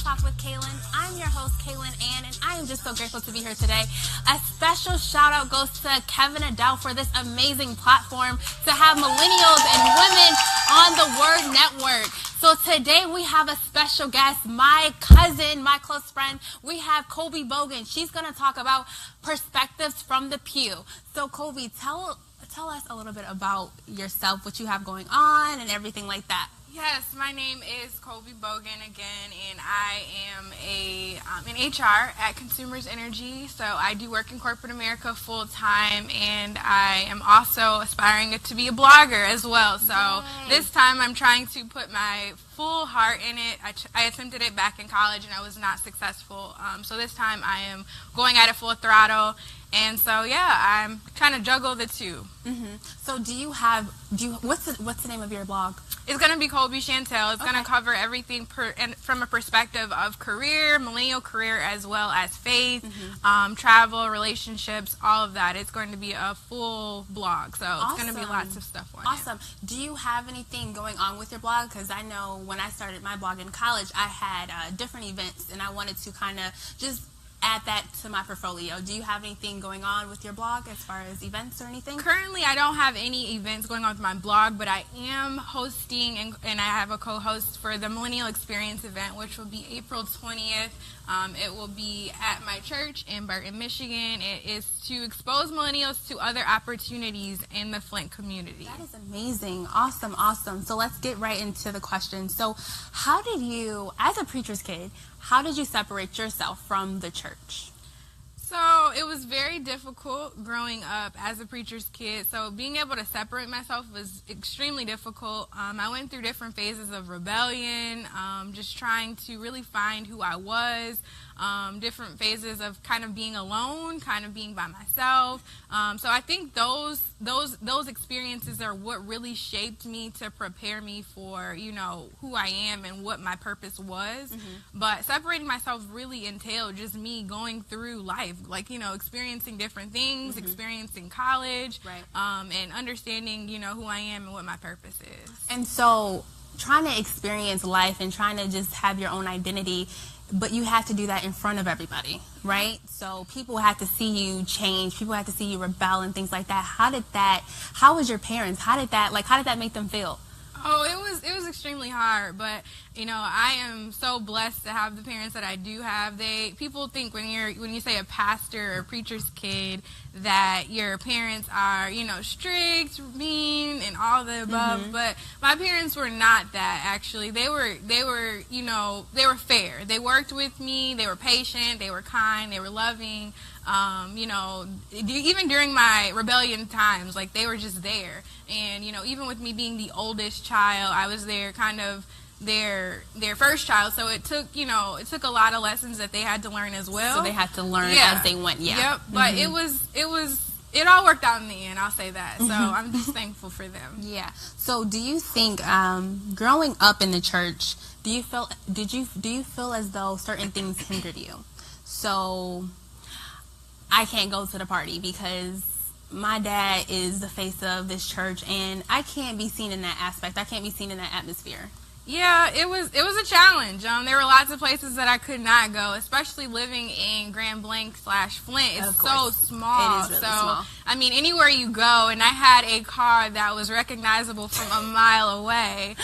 Talk with Kaylin. I'm your host, Kaylin Ann, and I am just so grateful to be here today. A special shout out goes to Kevin Adele for this amazing platform to have millennials and women on the Word Network. So today we have a special guest, my cousin, my close friend. We have Colby Bogan. She's going to talk about perspectives from the pew. So Colby, tell us a little bit about yourself, what you have going on and everything like that. Yes, my name is Colby Bogan again, and I am in HR at Consumers Energy. So I do work in corporate America full time, and I am also aspiring to be a blogger as well. So Yay. This time I'm trying to put my full heart in it. I attempted it back in college, and I was not successful. So this time I am going at it full throttle. And so, yeah, I'm trying to juggle the two. Mm-hmm. So what's the name of your blog? It's going to be Colby Chantel. It's Okay. going to cover everything from a perspective of career, millennial career, as well as faith, travel, relationships, all of that. It's going to be a full blog. So Awesome. It's going to be lots of stuff on it. Awesome. Do you have anything going on with your blog? Because I know when I started my blog in college, I had different events, and I wanted to kind of just add that to my portfolio. Do you have anything going on with your blog as far as events or anything? Currently, I don't have any events going on with my blog, but I am hosting, and I have a co-host for the Millennial Experience event, which will be April 20th. It will be at my church in Burton, Michigan. It is to expose millennials to other opportunities in the Flint community. That is amazing. Awesome, awesome. So let's get right into the question. So how did you, as a preacher's kid, how did you separate yourself from the church? So it was very difficult growing up as a preacher's kid. So being able to separate myself was extremely difficult. I went through different phases of rebellion, just trying to really find who I was. Different phases of kind of being alone, kind of being by myself. So I think those experiences are what really shaped me to prepare me for, who I am and what my purpose was. But separating myself really entailed just me going through life, experiencing different things, experiencing college, right. And understanding, who I am and what my purpose is. And so trying to experience life and trying to just have your own identity, but you have to do that in front of everybody, right? So people have to see you change, people have to see you rebel and things like that. How was your parents? How did that make them feel? Oh, it was extremely hard, but I am so blessed to have the parents that I do have. People think when you say a pastor or a preacher's kid that your parents are, strict, mean, and all the above, but my parents were not that, actually. They were fair. They worked with me, they were patient, they were kind, they were loving. Even during my rebellion times, they were just there. And, even with me being the oldest child, I was there kind of their first child. So it took a lot of lessons that they had to learn as well. So they had to learn as they went, yeah. Yep, but it all worked out in the end, I'll say that. So I'm just thankful for them. Yeah. So do you think, growing up in the church, do you feel as though certain things hindered you? So I can't go to the party because my dad is the face of this church, and I can't be seen in that aspect. I can't be seen in that atmosphere. Yeah, it was a challenge. There were lots of places that I could not go, especially living in Grand Blanc / Flint. It's so small. It is really small. I mean, anywhere you go, and I had a car that was recognizable from a mile away.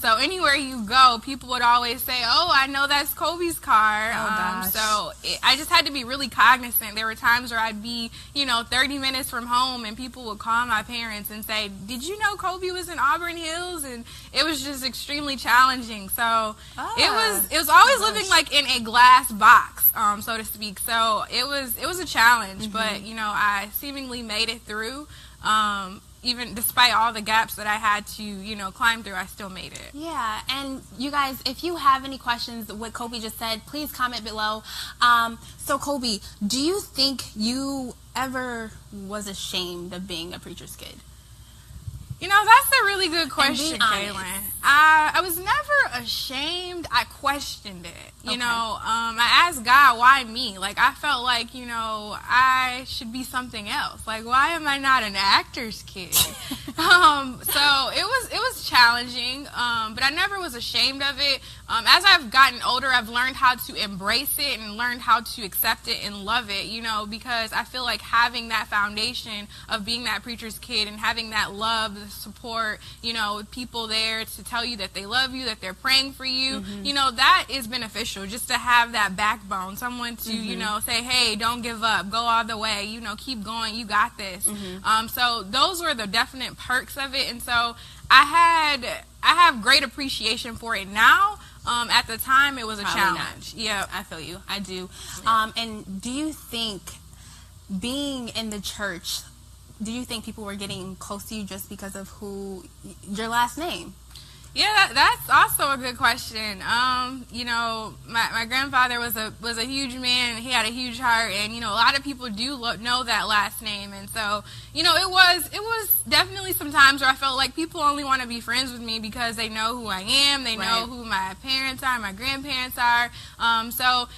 So anywhere you go, people would always say, "Oh, I know that's Colby's car." Gosh. So I just had to be really cognizant. There were times where I'd be, 30 minutes from home, and people would call my parents and say, "Did you know Colby was in Auburn Hills?" And it was just extremely challenging. So it was always living in a glass box, so to speak. So it was a challenge, but I seemingly made it through. Even despite all the gaps that I had to climb through, I still made it. Yeah, and you guys, if you have any questions what Colby just said, please comment below. So Colby, do you think you ever was ashamed of being a preacher's kid? That's a really good question, Kaylin. I was never ashamed. I questioned it. Okay. I asked God, why me? I felt like, I should be something else. Why am I not an actor's kid? So it was challenging, but I never was ashamed of it. As I've gotten older, I've learned how to embrace it and learned how to accept it and love it, because I feel like having that foundation of being that preacher's kid and having that love, the support, people there to tell you that they love you, that they're praying for you, that is beneficial, just to have that backbone, someone to, say, hey, don't give up, go all the way, keep going, you got this. So those were the definite perks of it, and so I have great appreciation for it now. At the time, it was a challenge. Yeah, I feel you. I do. And do you think being in the church, do you think people were getting close to you just because of your last name? Yeah, that's also a good question. My grandfather was a huge man, and he had a huge heart, and a lot of people do know that last name, and so it was definitely some times where I felt like people only want to be friends with me because they know who I am, they know who my parents are, my grandparents are, so.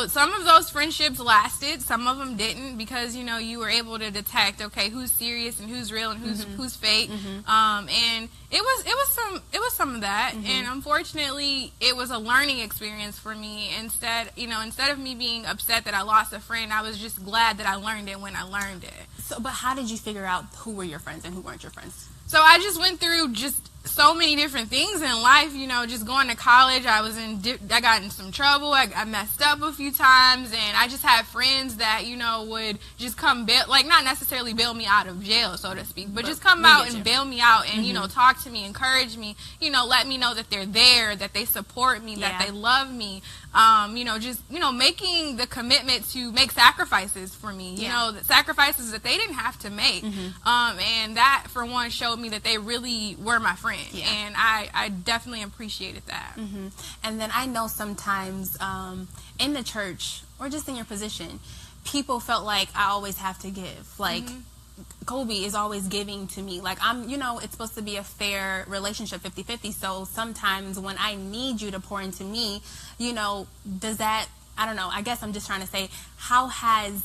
Some of those friendships lasted, some of them didn't, because, you were able to detect, okay, who's serious and who's real and who's fake. And it was some of that. And unfortunately, it was a learning experience for me. Instead of me being upset that I lost a friend, I was just glad that I learned it when I learned it. So, but how did you figure out who were your friends and who weren't your friends? So I just went through so many different things in life, just going to college. I got in some trouble. I messed up a few times, and I just had friends that, would just come not necessarily bail me out of jail, so to speak, but just come out and bail me out and, talk to me, encourage me, let me know that they're there, that they support me, that they love me. Making the commitment to make sacrifices for me, the sacrifices that they didn't have to make. And that, for one, showed me that they really were my friend. And I definitely appreciated that. And then I know sometimes in the church, or just in your position, people felt like I always have to give. Like, Kobe is always giving to me. Like, it's supposed to be a fair relationship, 50-50. So sometimes when I need you to pour into me, does that, I don't know, I guess I'm just trying to say, how have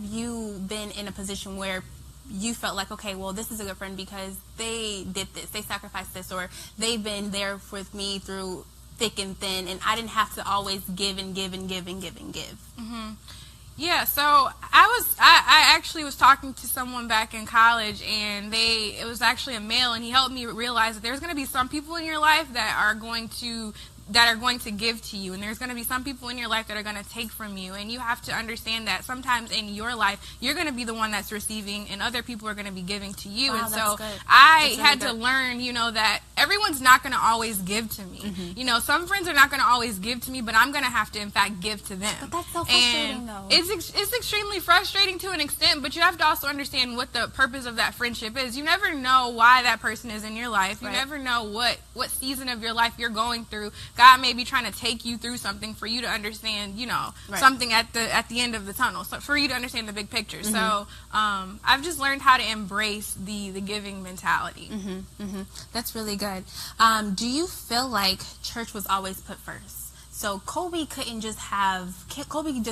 you been in a position where you felt like, okay, well, this is a good friend because they did this, they sacrificed this, or they've been there with me through thick and thin, and I didn't have to always give and give and give and give and give? Yeah, so I actually was talking to someone back in college, and it was actually a male, and he helped me realize that there's going to be some people in your life that are going to give to you, and there's going to be some people in your life that are going to take from you, and you have to understand that sometimes in your life you're going to be the one that's receiving and other people are going to be giving to you. Wow, and so good. I had to learn, that everyone's not going to always give to me. Some friends are not going to always give to me, but I'm going to have to in fact give to them. But that's so frustrating, though. It's extremely frustrating to an extent, but you have to also understand what the purpose of that friendship is. You never know why that person is in your life. You never know what season of your life you're going through. God may be trying to take you through something for you to understand, something at the end of the tunnel, so for you to understand the big picture. So I've just learned how to embrace the giving mentality. That's really good. Do you feel like church was always put first? So Kobe just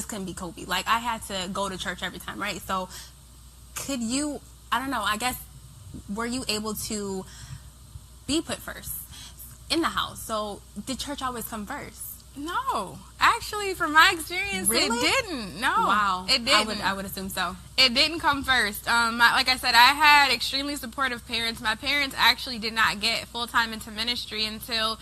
couldn't be Kobe. Like, I had to go to church every time, right? So could you, I don't know, I guess, were you able to be put first in the house? So did church always come first? No, actually, from my experience, Really? It didn't. No, Wow, it didn't. I would assume so. It didn't come first. Like I said, I had extremely supportive parents. My parents actually did not get full-time into ministry until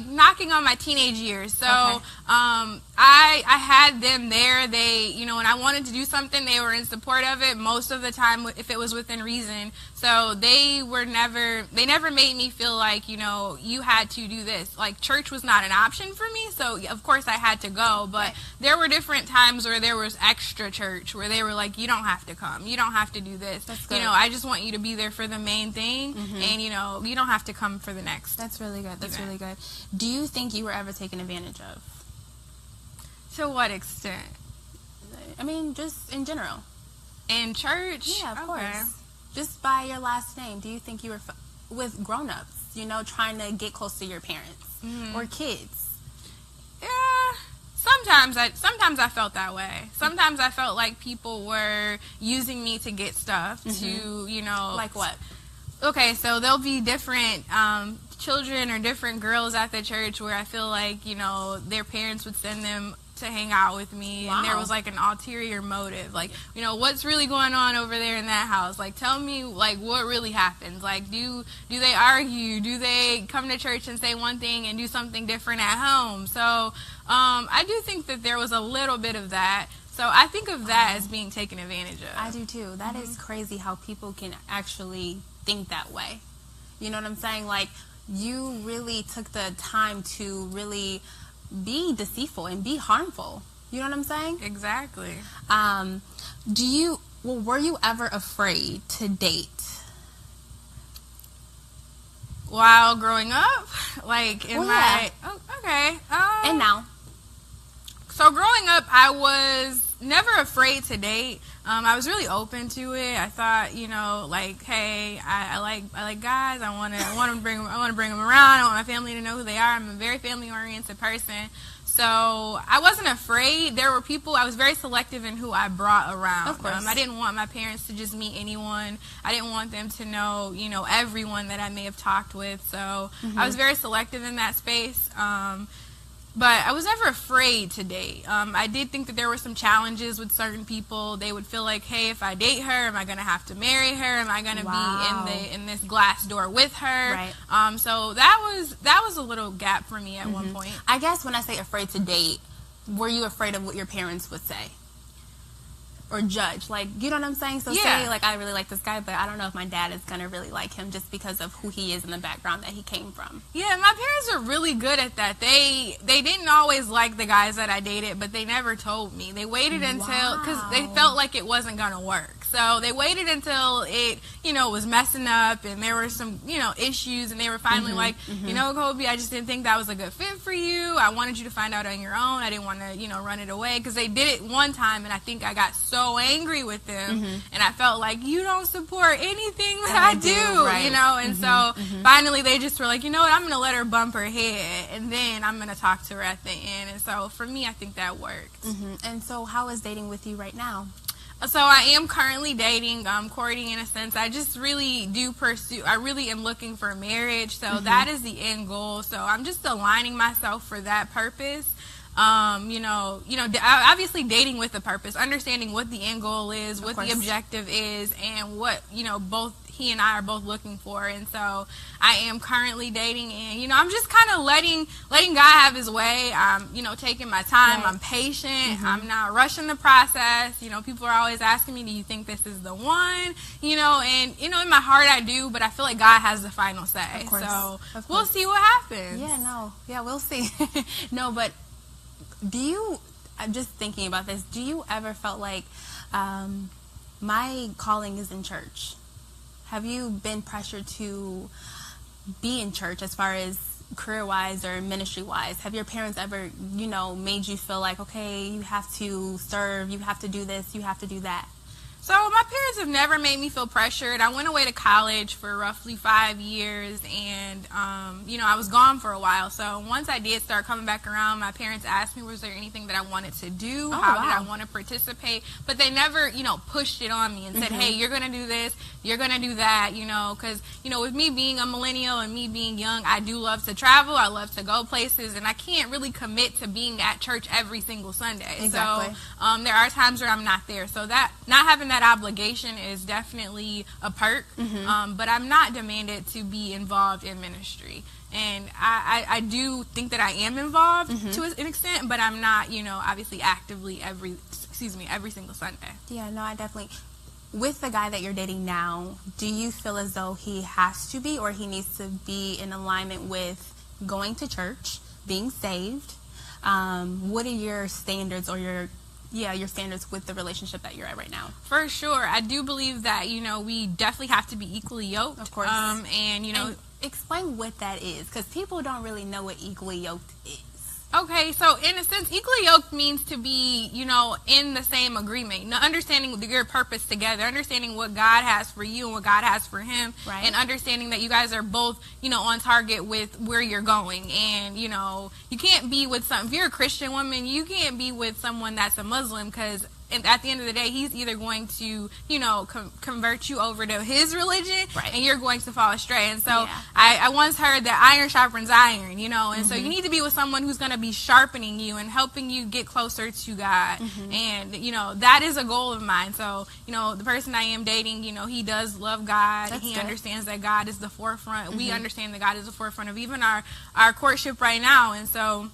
knocking on my teenage years. So I had them there. They, when I wanted to do something, they were in support of it most of the time, if it was within reason. So they never made me feel like, you had to do this. Like, church was not an option for me, so of course I had to go, but there were different times where there was extra church, where they were like, you don't have to come, you don't have to do this. That's good. I just want you to be there for the main thing, and, you don't have to come for the next. That's really good. That's really good. Do you think you were ever taken advantage of? To what extent? I mean, just in general. In church? Yeah, of course. Just by your last name, do you think you were with grown-ups, trying to get close to your parents or kids? Yeah, sometimes I felt that way. Sometimes I felt like people were using me to get stuff, to, you know. Like what? Okay, so there'll be different children or different girls at the church where I feel like, you know, their parents would send them to hang out with me, and there was like an ulterior motive, like, you know, what's really going on over there in that house? Like, tell me, like, what really happens? Like, do they argue? Do they come to church and say one thing and do something different at home? So I do think that there was a little bit of that. So I think of that as being taken advantage of. I do too. That is crazy how people can actually think that way. You know what I'm saying? Like, you really took the time to really be deceitful and be harmful. You know what I'm saying? Exactly. Were you ever afraid to date while growing up? Like, in my... Oh, okay. And now? So growing up, I was never afraid to date. I was really open to it. I thought, you know, like, hey, I like guys. I want to bring them around. I want my family to know who they are. I'm a very family oriented person. So I wasn't afraid. There were people, I was very selective in who I brought around. Of course. I didn't want my parents to just meet anyone. I didn't want them to know, you know, everyone that I may have talked with. So I was very selective in that space. But I was never afraid to date. I did think that there were some challenges with certain people. They would feel like, hey, if I date her, am I going to have to marry her? Am I going to be in this glass door with her? Right. So that was a little gap for me at one point. I guess when I say afraid to date, were you afraid of what your parents would say? Or judge, like, you know what I'm saying? So say, like, I really like this guy, but I don't know if my dad is going to really like him just because of who he is and the background that he came from. Yeah, my parents are really good at that. They didn't always like the guys that I dated, but they never told me. They waited until, because they felt like it wasn't going to work. So they waited until it, you know, was messing up and there were some, you know, issues, and they were finally like, you know, Kobe, I just didn't think that was a good fit for you. I wanted you to find out on your own. I didn't want to, you know, run it away, because they did it one time, and I think I got so angry with them, and I felt like, you don't support anything that I do, right. you know, and so finally they just were like, you know what, I'm going to let her bump her head, and then I'm going to talk to her at the end. And so for me, I think that worked. And so how is dating with you right now? So I am currently dating, courting in a sense. I just really I really am looking for marriage. So that is the end goal. So I'm just aligning myself for that purpose. You know, obviously dating with a purpose, understanding what the end goal is, what the objective is, and what, you know, both he and I are both looking for. And so I am currently dating, and, you know, I'm just kind of letting God have his way. I'm, you know, taking my time. I'm patient. I'm not rushing the process. You know, people are always asking me, do you think this is the one? You know, and, you know, in my heart I do, but I feel like God has the final say. Of course. So we'll see what happens. Yeah, we'll see. No, but I'm just thinking about this, do you ever felt like my calling is in church? Have you been pressured to be in church as far as career-wise or ministry-wise? Have your parents ever, you know, made you feel like, okay, you have to serve, you have to do this, you have to do that? So my parents have never made me feel pressured. I went away to college for roughly 5 years, and, you know, I was gone for a while. So once I did start coming back around, my parents asked me, was there anything that I wanted to do? How did I want to participate? But they never, you know, pushed it on me and said, hey, you're going to do this, you're going to do that, you know, because, you know, with me being a millennial and me being young, I do love to travel. I love to go places, and I can't really commit to being at church every single Sunday. Exactly. So there are times where I'm not there. So that, not having that obligation is definitely a perk, but I'm not demanded to be involved in ministry. And I do think that I am involved to an extent, but I'm not, you know, obviously actively every single Sunday. Yeah, no, I definitely. With the guy that you're dating now, do you feel as though he has to be, or he needs to be in alignment with going to church, being saved? What are your standards, or your standards with the relationship that you're at right now? For sure. I do believe that, you know, we definitely have to be equally yoked. Of course. And, you know... And explain what that is, because people don't really know what equally yoked is. Okay, so in a sense, equally yoked means to be, in the same agreement. Understanding your purpose together, understanding what God has for you and what God has for him, right. And understanding that you guys are both, on target with where you're going. And, you can't be with if you're a Christian woman, you can't be with someone that's a Muslim, because at the end of the day, he's either going to, convert you over to his religion, right. And you're going to fall astray. And so yeah. I once heard that iron sharpens iron, and so you need to be with someone who's going to be sharpening you and helping you get closer to God. And, that is a goal of mine. So, the person I am dating, he does love God. That's he good. Understands that God is the forefront. We understand that God is the forefront of even our courtship right now. And so,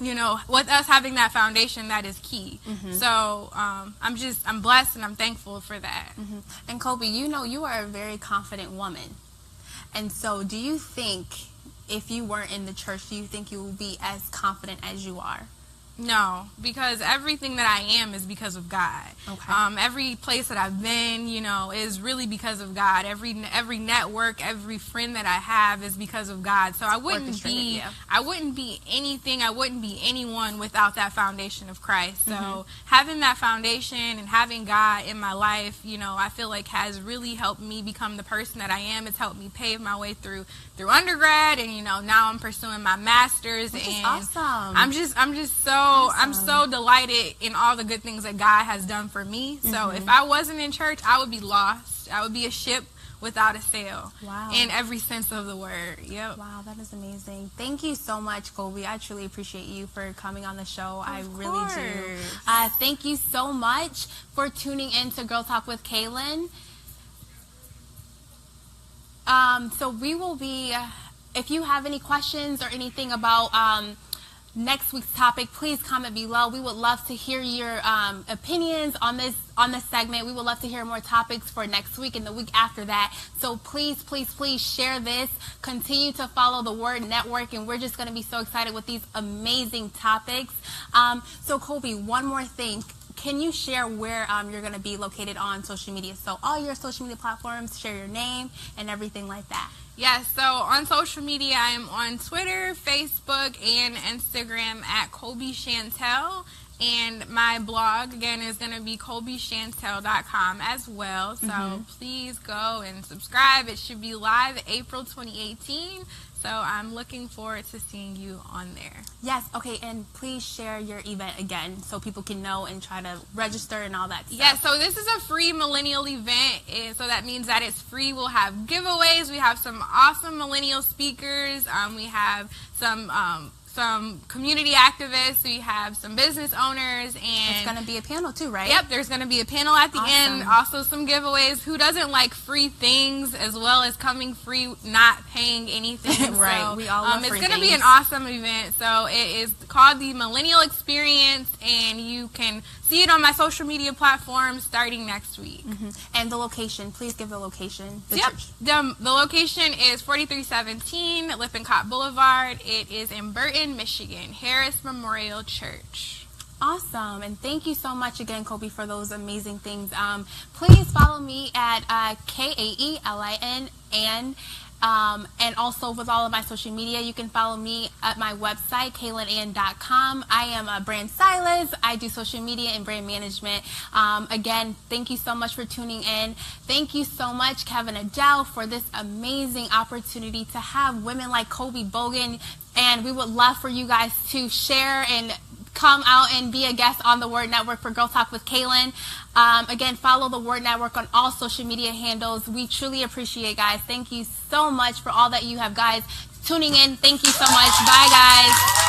with us having that foundation, that is key. So I'm blessed and I'm thankful for that. And Colby, you are a very confident woman. And so do you think if you weren't in the church, do you think you will be as confident as you are? No, because everything that I am is because of God. Okay. Every place that I've been, is really because of God. Every network, every friend that I have is because of God. So I wouldn't be anything, I wouldn't be anyone without that foundation of Christ. So having that foundation and having God in my life, I feel like has really helped me become the person that I am. It's helped me pave my way through undergrad, and now I'm pursuing my master's. Which and is awesome. I'm just so I'm so delighted in all the good things that God has done for me. So if I wasn't in church, I would be lost. I would be a ship without a sail. Wow. In every sense of the word. Yep. Wow, that is amazing. Thank you so much, Colby. I truly appreciate you for coming on the show. I really do. Thank you so much for tuning in to Girl Talk with Kaylin. So we will be, if you have any questions or anything about next week's topic, please comment below. We would love to hear your opinions on this segment. We would love to hear more topics for next week and the week after that. So please, please, please share this. Continue to follow the Word Network, and we're just going to be so excited with these amazing topics. So Colby, one more thing. Can you share where you're going to be located on social media? So all your social media platforms, share your name and everything like that. Yes, so on social media, I am on Twitter, Facebook, and Instagram at Colby Chantel. And my blog, again, is going to be colbychantel.com as well. So please go and subscribe. It should be live April 2018. So I'm looking forward to seeing you on there. Yes, okay, and please share your event again so people can know and try to register and all that stuff. Yeah, so this is a free millennial event, and so that means that it's free. We'll have giveaways. We have some awesome millennial speakers. We have some community activists. We have some business owners, and it's going to be a panel too, right? Yep, there's going to be a panel at the end. Also some giveaways. Who doesn't like free things, as well as coming free, not paying anything? Right. So, we all love free it's going to things. be an awesome event. So it is called the Millennial Experience, and you can see it on my social media platforms starting next week. And the location, please give the location. The location is 4317 Lippincott Boulevard. It is in Burton, Michigan, Harris Memorial Church. Awesome. And thank you so much again, Colby, for those amazing things. Please follow me at KAELIN and also with all of my social media. You can follow me at my website, KaylinAnn.com. I am a brand stylist. I do social media and brand management. Again, thank you so much for tuning in. Thank you so much, Kevin Adele, for this amazing opportunity to have women like Colby Bogan. And we would love for you guys to share and come out and be a guest on the Word Network for Girl Talk with Kaylin. Again, follow the Word Network on all social media handles. We truly appreciate, guys. Thank you so much for all that you have, guys, tuning in. Thank you so much. Bye, guys.